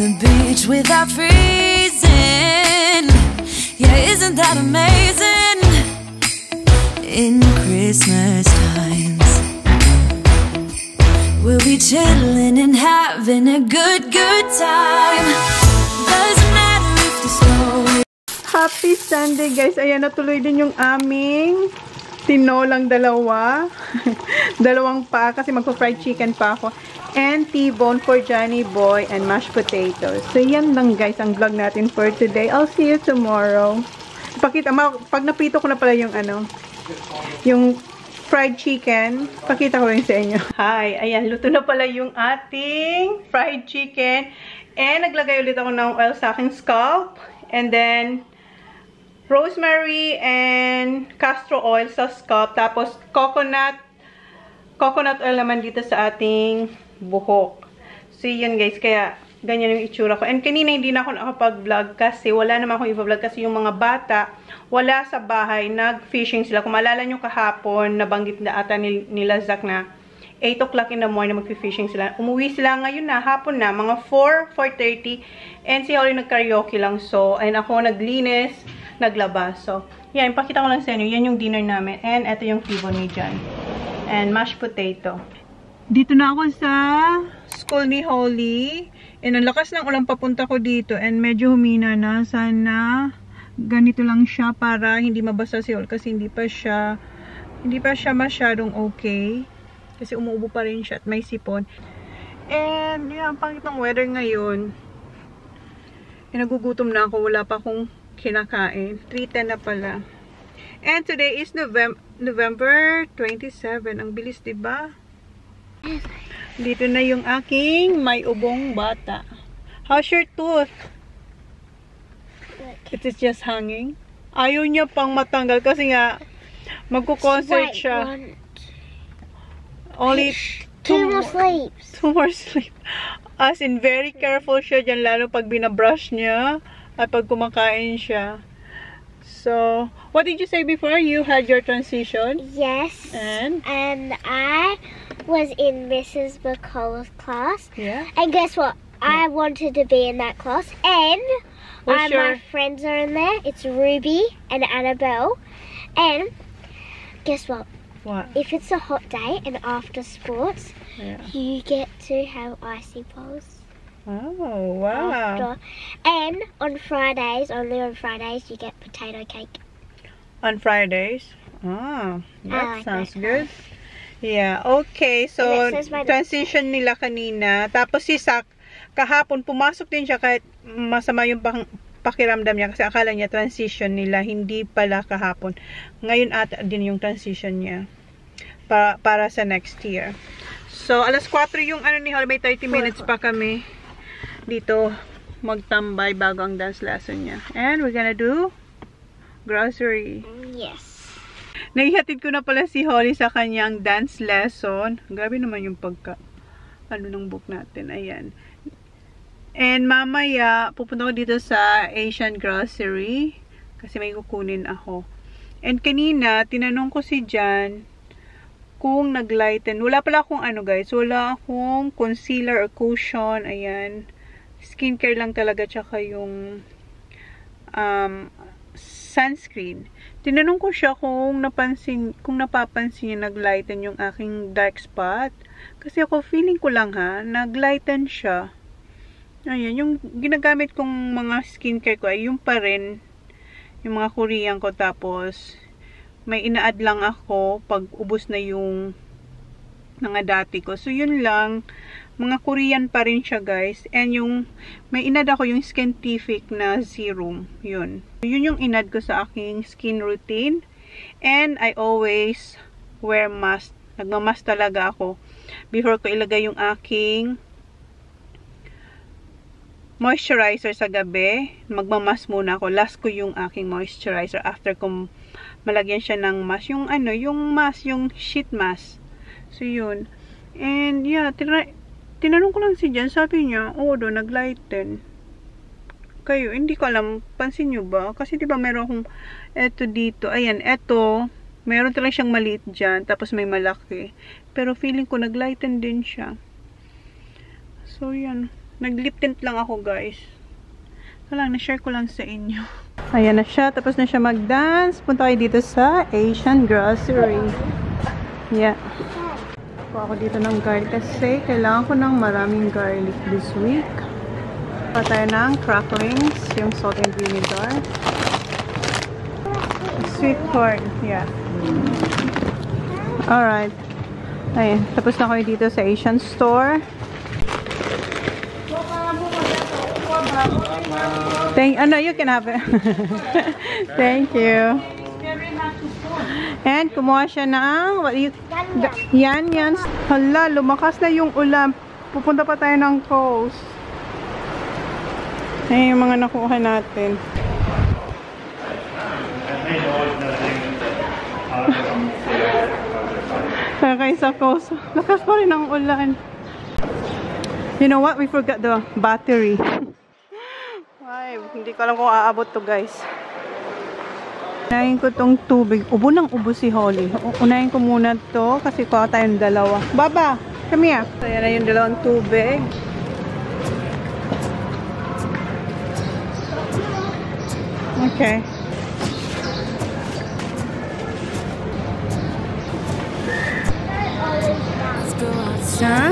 the beach without freezing. Yeah, isn't that amazing? In Christmas times, we'll be chilling and having a good time. Doesn't matter if the snow. Happy Sunday, guys. Ayan, natuloy din yung aming tinolang dalawa. Dalawang pa kasi magpa-fried chicken pa ako. And T-bone for Johnny Boy and mashed potatoes. So, yan lang, guys, ang vlog natin for today. I'll see you tomorrow. Pakita, pag napito ko na pala yung yung fried chicken, pakita ko rin sa inyo. Hi, ayan, luto na pala yung ating fried chicken. And naglagay ulit ako ng oil sa aking scalp. And then, rosemary and castor oil sa scalp. Tapos, coconut oil naman dito sa ating buhok. So, yun guys. Kaya, ganyan yung itsura ko. And kanina hindi na ako nakapag-vlog kasi wala naman akong i-vlog kasi yung mga bata, wala sa bahay. Nag-fishing sila. Kung maalala nyo kahapon, nabanggit na ata nila Zach na 8 o'clock in the morning mag-fishing sila. Umuwi sila ngayon na, hapon na, mga 4:30. And si Holly nag-karaoke lang. So, ayun ako naglinis, naglabas. So, yan, ipakita ko lang sa inyo. Yan yung dinner namin. And ito yung T-bone ni John. And mashed potato. Dito na ako sa school ni Holly. And ang lakas ng ulan papunta ko dito. And medyo humina na. Sana ganito lang siya para hindi mabasa si Holly. Kasi hindi pa siya masyadong okay. Kasi umuubo pa rin siya at may sipon. And yan, pangit ng weather ngayon. And nagugutom na ako. Wala pa akong kinakain. 3:10 na pala. And today is November 27. Ang bilis, diba? Dito na yung aking may ubong bata. How's your tooth? It is just hanging. Ayaw niya pang matanggal kasi nga magko-concert siya. Only two more sleeps. 2 more sleep. As in, very careful siya dyan, lalo pag binabrush niya at pag kumakain siya. So, what did you say before? You had your transition? Yes. And I was in Mrs. McCullough's class. Yeah. And guess what? I wanted to be in that class. And my friends are in there. It's Ruby and Annabelle. And guess what? What? If it's a hot day and after sports, you get to have icy balls. Oh, wow. And on Fridays, only on Fridays, you get potato cake. On Fridays? Oh, that sounds good. Yeah, okay. So, transition nila kanina. Tapos si Zach, kahapon, pumasok din siya kahit masama yung pakiramdam niya. Kasi akala niya transition nila. Hindi pala kahapon. Ngayon ata din yung transition niya. Para sa next year. So, alas 4 yung ni Holly. May 30 minutes pa kami dito magtambay bago ang dance lesson niya. And we're gonna do grocery. Yes. Naihatid ko na pala si Holly sa kanyang dance lesson. Grabe naman yung ng book natin. Ayan. And mamaya, pupunta ko dito sa Asian Grocery kasi may kukunin ako. And kanina, tinanong ko si Jan kung nag-lighten. Wala pala akong guys. Wala akong concealer or cushion. Ayan. Skincare lang talaga, tsaka yung sunscreen. Tinanong ko siya kung napapansin niya nag-lighten yung aking dark spot. Kasi ako, feeling ko lang nag-lighten siya. Ayan, yung ginagamit kong mga skincare ko ay yung pa rin, yung mga Korean ko. Tapos, may ina-add lang ako pag ubos na yung mga dati ko. So, yun lang. Mga Korean pa rin siya, guys. And yung, may inad ako yung Skintific na serum. Yun. Yun yung inad ko sa aking skin routine. And I always wear mask. Nagmamask talaga ako. Before ko ilagay yung aking moisturizer sa gabi, magmamask muna ako. Last ko yung aking moisturizer after ko malagyan siya ng mask. Yung yung mask, yung sheet mask. So, yun. And, yeah, tinanong ko lang si Jan, sabi niya, nag-lighten. Kayo, hindi ko alam, pansin nyo ba? Kasi diba meron akong, eto dito, ayan, eto, meron talaga siyang maliit dyan, tapos may malaki. Pero feeling ko, nag-lighten din siya. So, yan. Nag-lip tint lang ako, guys. Na-share ko lang sa inyo. Ayan na siya. Tapos na siya mag-dance. Punta kayo dito sa Asian Grocery. Yeah. Kuha ako dito ng garlic kasi kailangan ko ng maraming garlic this week. Kuha tayo ng cracklings, yung salt and vinegar. Sweet corn. Yeah. Alright. Ayan. Tapos na kayo dito sa Asian store. You can have it. Thank you. And kumuha siya ng yan. Hala, lumakas na yung ulan. Pupunta pa tayo ng coast. Ayan yung mga nakuha natin. Sakay sa coast. Lakas pa rin ang ulan. You know what? We forgot the battery. Ay, hindi ko alam kung aabot to, guys. Unahin ko tong tubig. Ubo ng ubo si Holly. Unahin ko muna to kasi kuha tayong dalawa. Baba, come here. So, yan na yung dalawang tubig. Okay. Huh?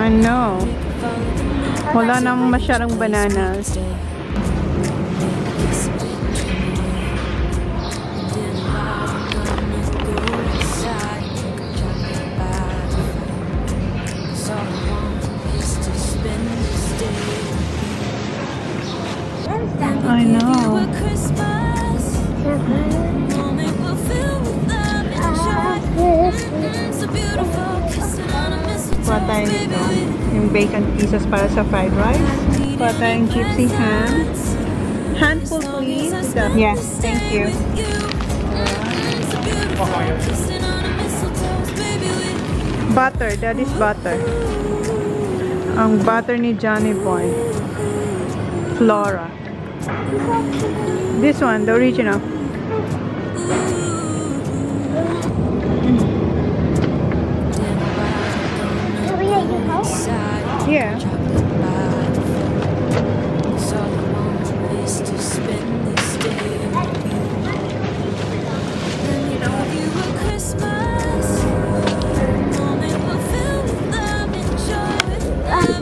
I know. Wala namang masyadong bananas. I know. Kuha tayo nito. Yung bacon pieces para sa fried rice. Kuha tayong gypsy ham. Handful please. Yes, thank you. Butter, that is butter. Ang butter ni Johnny Boy. Flora. This one, the original. Yeah.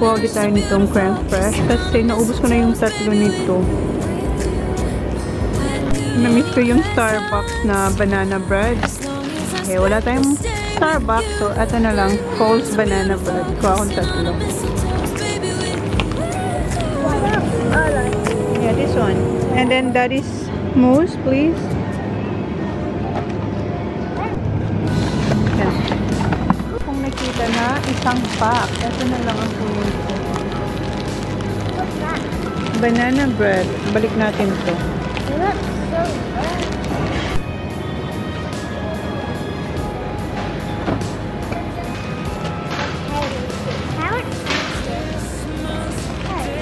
Kuha ulit tayo nitong crème fresh kasi naubos ko na yung tatlo nito. Namiss ko yung Starbucks na banana bread. Okay, wala tayong Starbucks, so ito na lang, Coles banana bread. Kuha akong tatlo. Yeah, this one. And then that is mousse, please. Yeah. Kung nakita na, isang pack. Ito na lang ang kunin ko. Banana bread. Balik natin to.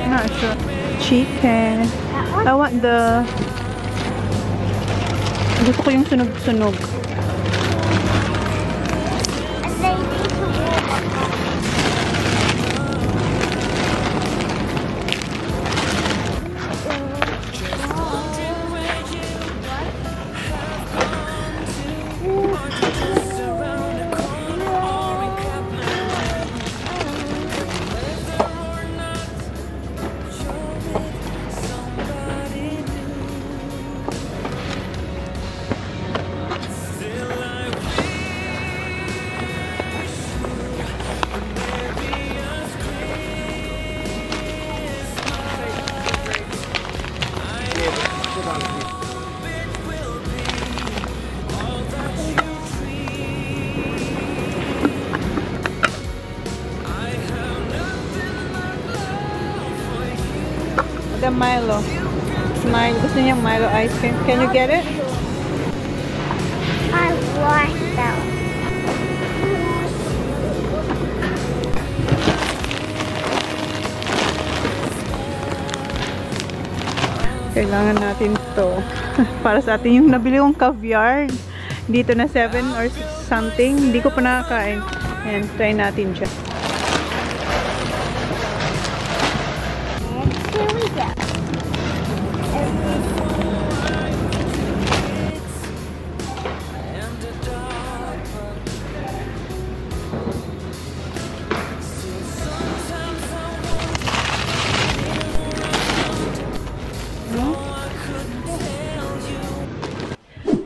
Not sure. Chicken. I want the... Gusto ko yung sunog-sunog. And maybe Milo. Smile. Gusto niya Milo ice cream. Can you get it? I like that. Kailangan natin to. Para sa atin yung nabili kong caviar. Dito na 7 or 6 something. Hindi ko pa nakakain. Ayan, try natin siya. And here we go.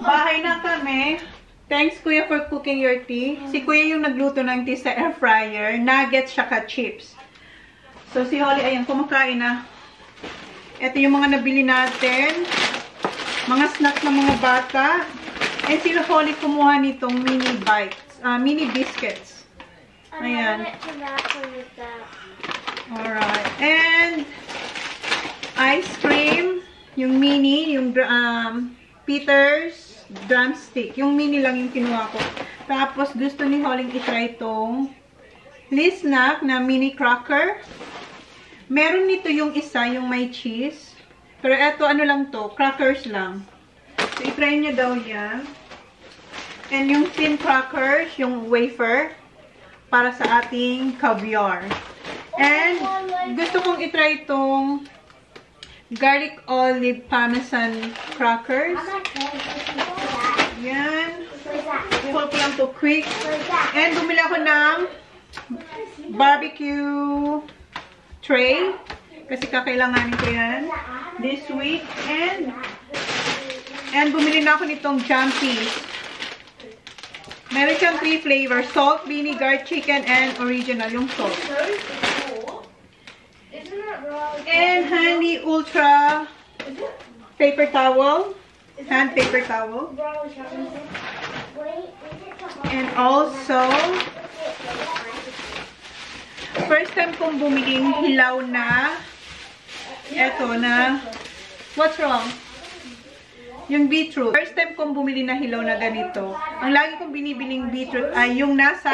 Bahay na kami. Thanks, Kuya, for cooking your tea. Si Kuya yung nagluto ng tea sa air fryer. Nuggets siya chips. So, si Holly, ayan, kumakain na. Ito yung mga nabili natin. Mga snacks ng mga bata. And si Holly kumuha nitong mini bites. Mini biscuits. Ayan. Alright. And ice cream. Yung mini, yung Peter's drumstick. Yung mini lang yung kinuha ko. Tapos, gusto ni Holling i-try itong Snack na mini cracker. Meron nito yung isa, yung may cheese. Pero eto, ano lang to, crackers lang. So, i-try niya daw yan. And yung thin crackers, yung wafer, para sa ating caviar. And, gusto kong i-try itong garlic olive parmesan crackers. Yan. Hold ko lang to quick. And bumili ako ng barbecue tray. Kasi kakailanganin ko yan this week. And bumili na ako nitong Jumpy. Meron siyang 3 flavors. Salt, vinegar, chicken, and original. Yung salt. And Handy Ultra paper towel. Hand paper towel. And also, first time kong bumiling hilaw na, eto na, what's wrong? Yung beetroot. First time kong bumili na hilaw na ganito. Ang lagi kong binibiling beetroot ay yung nasa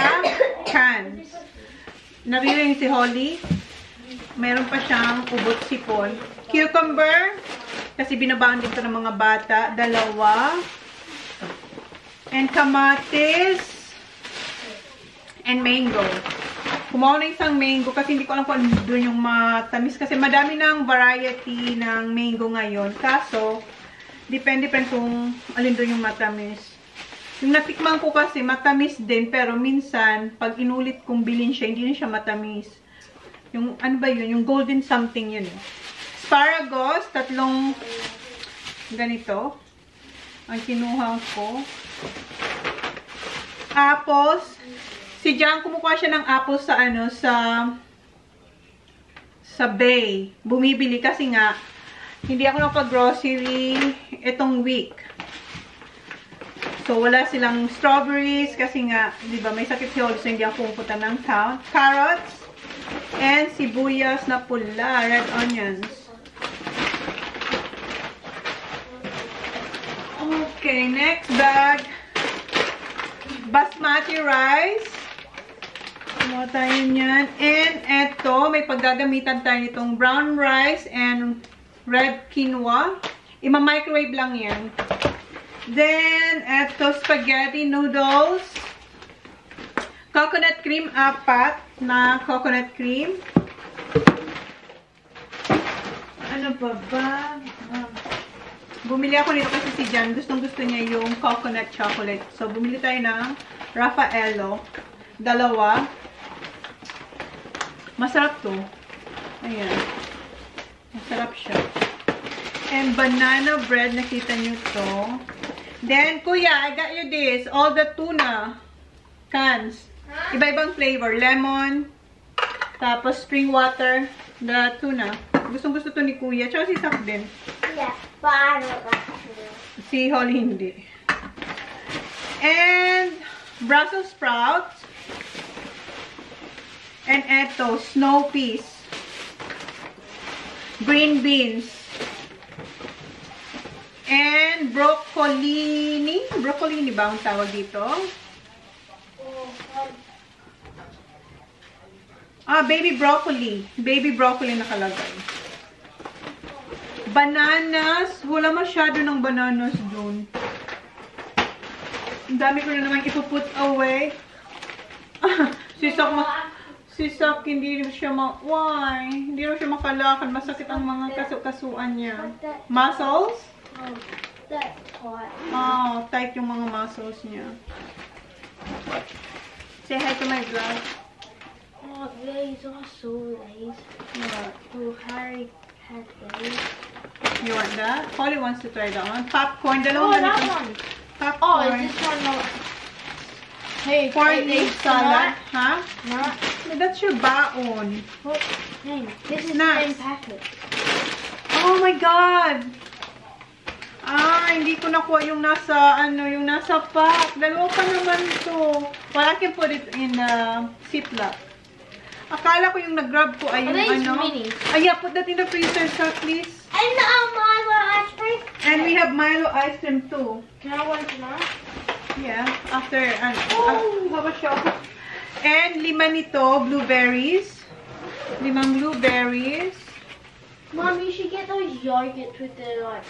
cans. Nabili si Holly. Meron pa siyang ubot sipon. Cucumber. Kasi binabaon dito ng mga bata. 2. And kamatis. And mango. Kumuha na isang mango kasi hindi ko alam kung ano doon yung matamis. Kasi madami ng variety ng mango ngayon. Kaso, depende pa kung alin doon yung matamis. Yung natikman ko kasi matamis din. Pero minsan, pag inulit kong bilhin siya, hindi na siya matamis. Yung, ano ba yun? Yung golden something yun. Asparagus, 3 ganito. Ang kinuha ko. Apples. Si Jan, kumukuha siya ng apples sa, ano, sa Bay. Bumibili kasi nga, hindi ako napag-grocery itong week. So, wala silang strawberries kasi nga, di ba, may sakit si Holly, so hindi ako pupunta ng town. Carrots. And sibuyas na pula, red onions. Okay, next bag. Basmati rice. Kumuha tayo niyan. And eto, may paggagamitan tayo nitong brown rice and red quinoa. Ima-microwave lang yan. Then, eto, spaghetti noodles. Coconut cream, 4 na coconut cream. Ano ba ba? Bumili ako nito kasi si Jan. Gustong-gusto niya yung coconut chocolate. So, bumili tayo ng Raffaello. 2. Masarap to. Ayan. Masarap siya. And banana bread. Nakita nyo to. Then, Kuya, I got you this. All the tuna cans. Iba-ibang flavor. Lemon. Tapos spring water. The tuna. Gustong-gusto to ni Kuya. Tsaka si Sak din. Yeah, but I don't like tuna. Si Holly hindi. And Brussels sprouts. And eto, snow peas. green beans, and broccolini. Broccolini ba ang tawag dito? Baby broccoli. Baby broccoli nakalagay. Bananas. Wala masyado ng bananas dun. Ang dami ko na naman ipuput away. Sisak, hindi siya why? Hindi rin siya makalakad. Masakit ang mga kasuan niya. Muscles? That's tight. Tight yung mga muscles niya. Say hi to my vlog. These are these. What? Oh, Harry had these. You want that? Holly wants to try that one. Popcorn. Oh, that one. Popcorn. Is this one not? Hey, corn leaf salad. Huh? No. No, that's your baon. What? Hey, this is Snacks. the same packet. Oh my God! Hindi ko nakuha yung nasa, yung nasa pack. Dalawa pa naman to. Well, I can put it in Ziploc. Akala ko yung nag-grab ko ay yung minis? Yeah, put that in the freezer, sir, please. And Milo ice cream. And we have Milo ice cream too. Can I want tonight? Yeah, after, have a shop. And 5 nito, blueberries. 5 blueberries. Mom, you should get those yogurts with the, like,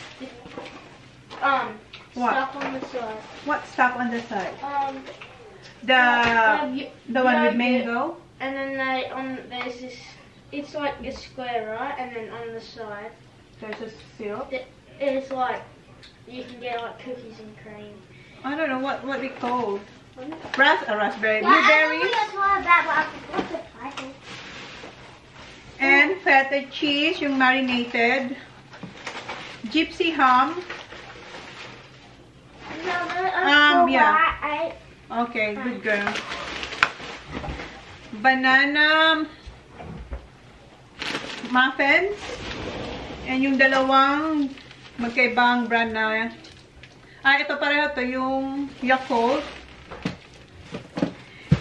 What? stuff on the side. What stuff on the side? The one with mango? And then there's this, it's like a square, right? And then on the side, There's a syrup? it's like, you can get like cookies and cream. I don't know what they called. Raspberry. Yeah, Blueberries. I know what that, but I forgot the title. And feta cheese, yung marinated. Gypsy ham. No, yeah. Okay, good girl. Banana muffins. And yung dalawang magkaibang brand na. Ito pareho to, yung Yakult.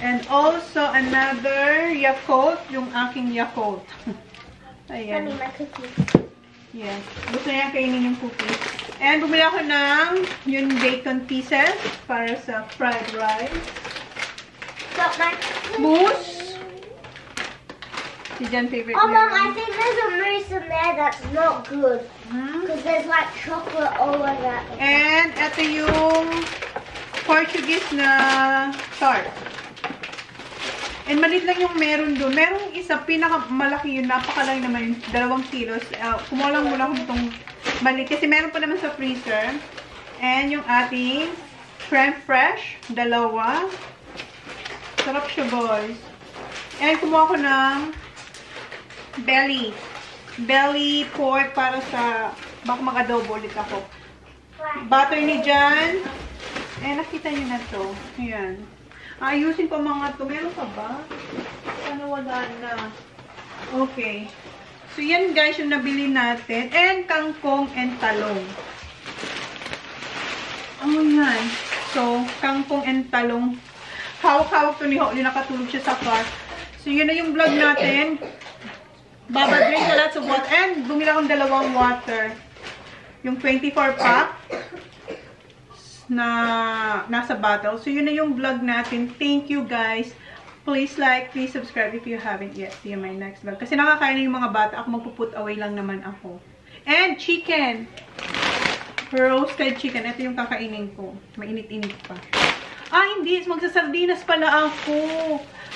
And also another Yakult, yung aking Yakult. Ayan. Honey, my cookies. Yes. Gusto niya kainin yung cookies. And bumili ako ng yung bacon pieces para sa fried rice. Got my Mousse. Si Jen favorite Oh, niya. Mom, I think there's a mousse in there that's not good. Because there's like chocolate all over that. And ito yung Portuguese na tart. And maliit lang yung meron doon. Merong isa, pinakamalaki yun. Napakalaki naman yun. 2 kilos. Kumuha lang muna ko itong maliit. Kasi meron pa naman sa freezer. And yung ating creme fraiche. 2. Sarap siya, boys. And kumuha ko ng belly pork para sa baka mag-adobo ulit ako. Butter ni Jan. Nakita niyo na to. Ayan. Ayusin ko mga to. Meron pa ba? Sana wala na. Okay. So, yan guys yung nabili natin. And kangkong and talong. Oh, yan. So, kangkong and talong. Hawak-hawak to ni Holly. Nakatulog siya sa car. So, yun na yung vlog natin. Baba, drink lots of water. And bumili akong 2 water. Yung 24 pack na nasa bottle. So, yun na yung vlog natin. Thank you, guys. Please like, please subscribe if you haven't yet. See you in my next vlog. Kasi nakakain na yung mga bata. Ako magpuput away lang naman ako. And chicken. Roasted chicken. Ito yung kakainin ko. Mainit-init pa. Hindi. Magsasardinas pala ako.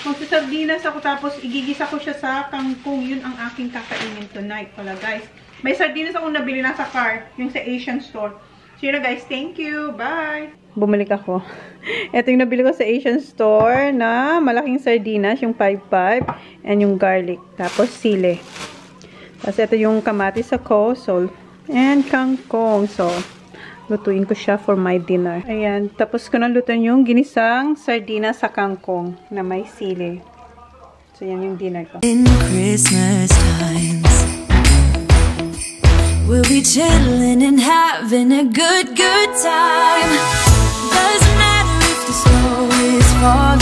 Magsasardinas ako. Tapos, igigisa ko siya sa kangkong. Yun ang aking kakainin tonight pala, guys. May sardinas akong nabili na sa car. Yung sa Asian store. So, yun na guys. Thank you. Bye! Bumalik ako. Ito yung nabili ko sa Asian store na malaking sardinas. Yung 5-5. And yung garlic. Tapos, sili. Tapos, ito yung kamatis sa coleslaw. And kangkong. So, lutuin ko siya for my dinner. Ayan. Tapos ko na lutuin yung ginisang sardinas sa kangkong na may sili. So, yan yung dinner ko. In Christmas times, we'll be chilling and having a good time. Doesn't matter if the snow is falling.